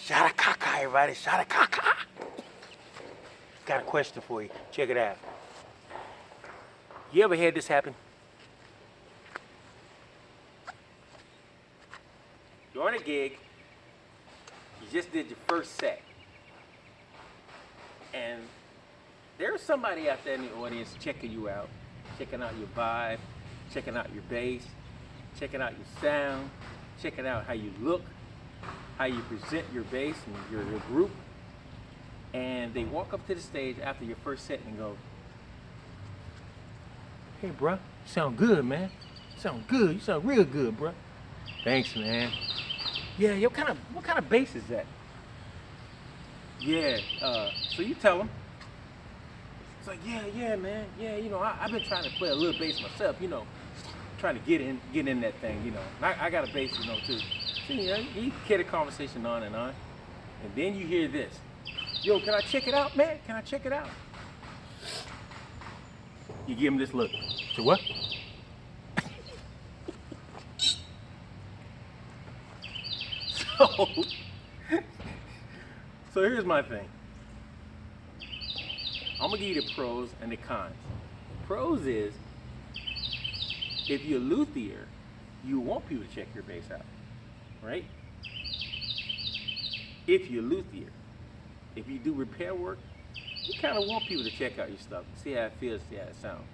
Shadakaka, everybody, shadakaka. Got a question for you. Check it out. You ever had this happen? You're on a gig. You just did your first set. And there's somebody out there in the audience checking you out, checking out your vibe, checking out your bass, checking out your sound, checking out how you look, how you present your bass and your group. And they walk up to the stage after your first set and go, "Hey, bruh, you sound good, man. You sound good. You sound real good, bruh." "Thanks, man." "Yeah, what kind of bass is that?" "Yeah, so you tell them." It's like, yeah, man. Yeah, I've been trying to play a little bass myself, trying to get in that thing, And I got a bass, too. So, you carry the conversation on. And then you hear this. "Yo, can I check it out, man? Can I check it out?" You give him this look. "To what?" So, so here's my thing. I'm gonna give you the pros and the cons. Pros is, if you're a luthier, you want people to check your bass out, right? If you're a luthier, if you do repair work, you kind of want people to check out your stuff, see how it feels, see how it sounds.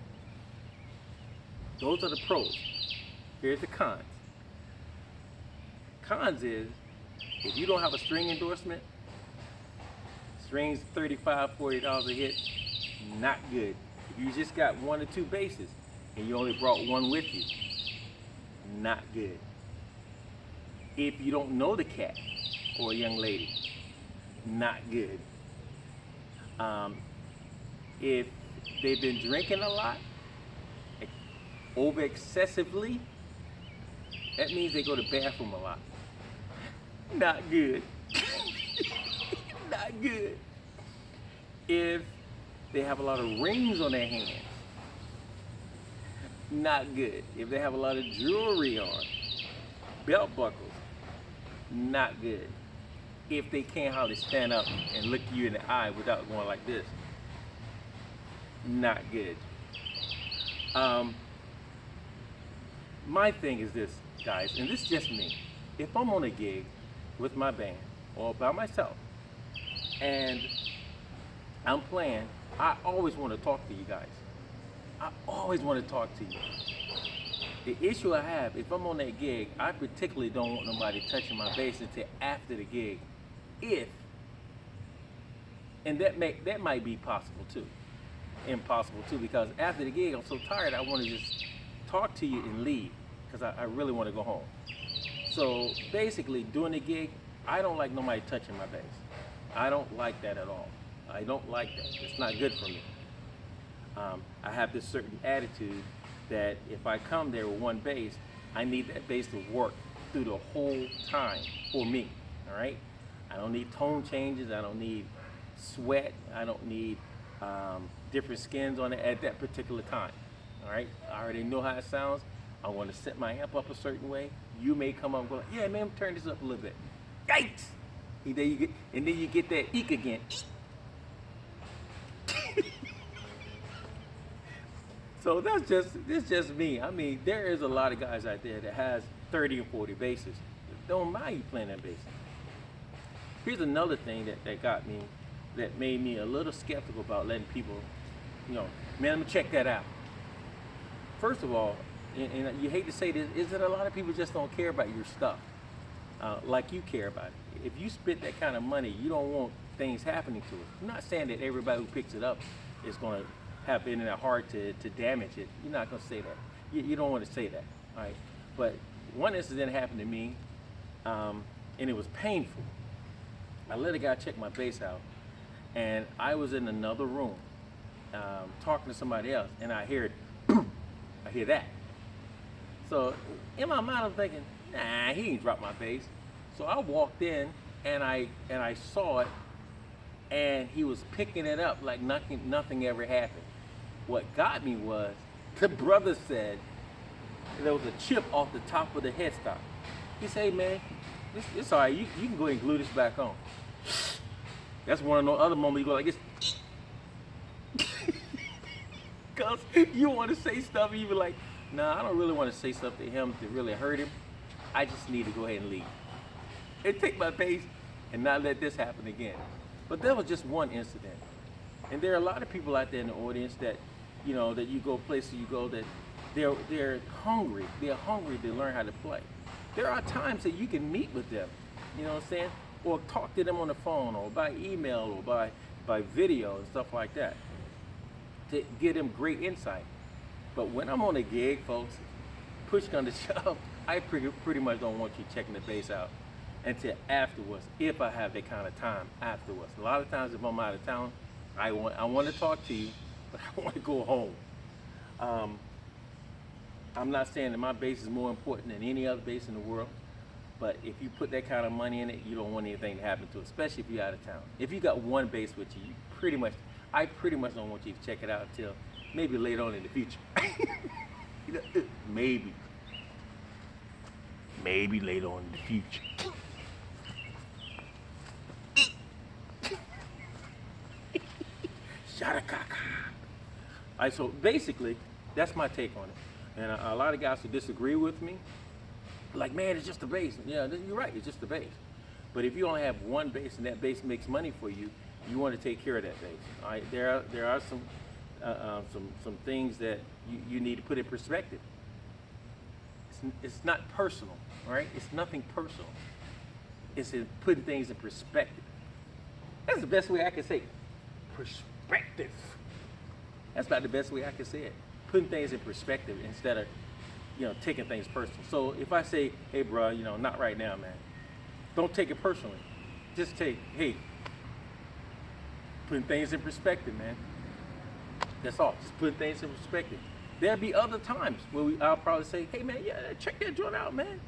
Those are the pros. Here's the cons. Cons is, if you don't have a string endorsement, strings $35, $40 a hit, not good. If you just got one or two basses and you only brought one with you, not good. If you don't know the cat or a young lady, not good. If they've been drinking a lot, over excessively, that means they go to the bathroom a lot. Not good. Not good. If they have a lot of rings on their hands, not good. If they have a lot of jewelry on, belt buckles, not good. If they can't hardly stand up and look you in the eye without going like this, not good. My thing is this, guys, and this is just me. If I'm on a gig with my band or by myself and I'm playing, I always want to talk to you guys. I always want to talk to you. The issue I have, if I'm on that gig, I particularly don't want nobody touching my bass until after the gig. And that might be possible too. Impossible too, because after the gig, I'm so tired, I want to just talk to you and leave, because I really want to go home. So basically, during the gig, I don't like nobody touching my bass. I don't like that at all. I don't like that. It's not good for me. I have this certain attitude that if I come there with one bass, I need that bass to work through the whole time for me, all right? I don't need tone changes. I don't need sweat. I don't need different skins on it at that particular time, all right? I already know how it sounds. I want to set my amp up a certain way. You may come up and go like, "Yeah, man, turn this up a little bit." Yikes! And then you get that eek again. So that's just me. I mean, there is a lot of guys out there that has 30 and 40 basses. Don't mind you playing that bass. Here's another thing that made me a little skeptical about letting people, man, let me check that out. First of all, and you hate to say this, is that a lot of people just don't care about your stuff like you care about it. If you spend that kind of money, you don't want things happening to it. I'm not saying that everybody who picks it up is going to have it in their heart to damage it. You're not going to say that. You don't want to say that, all right? But one incident happened to me, and it was painful. I let a guy check my bass out, and I was in another room talking to somebody else, and I hear that. So in my mind, I'm thinking, nah, he ain't dropped my bass. So I walked in, and I saw it, and he was picking it up like nothing ever happened. What got me was, the brother said there was a chip off the top of the headstock. He said, "Hey, man, It's all right. You can go ahead and glue this back on. That's one of those other moments you go like this. Because you want to say stuff, and you be like, nah, I don't really want to say stuff to him to really hurt him. I just need to go ahead and leave. And take my pace and not let this happen again. But that was just one incident. And there are a lot of people out there in the audience that, you know, that you go places you go that they're hungry. They're hungry to learn how to play. There are times that you can meet with them, you know what I'm saying? Or talk to them on the phone or by email or by video and stuff like that to give them great insight. But when I'm on a gig, folks, push come to shove, I pretty much don't want you checking the bass out until afterwards, if I have that kind of time afterwards. A lot of times if I'm out of town, I want to talk to you, but I want to go home. I'm not saying that my bass is more important than any other bass in the world, but if you put that kind of money in it, you don't want anything to happen to it, especially if you're out of town. If you got one bass with you, I pretty much don't want you to check it out until maybe later on in the future. You know, maybe later on in the future. Shadakaka. All right, so basically, that's my take on it. And a lot of guys who disagree with me, like, man, it's just the bass. Yeah, you're right, it's just the bass. But if you only have one bass and that bass makes money for you, you want to take care of that bass. All right, there are some things that you need to put in perspective. It's not personal, all right? It's nothing personal. It's in putting things in perspective. That's the best way I can say it. Perspective. That's about the best way I can say it. Putting things in perspective instead of, you know, taking things personal. So if I say, hey, bro, you know, not right now, man. Don't take it personally. Just hey, putting things in perspective, man. That's all. Just putting things in perspective. There'll be other times where I'll probably say, hey, man, yeah, check that joint out, man.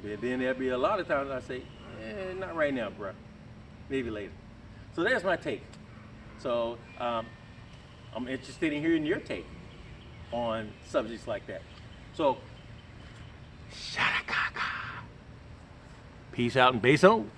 But then there'll be a lot of times I say, not right now, bro. Maybe later. So there's my take. So I'm interested in hearing your take on subjects like that. So, shadakaka. Peace out and bass on.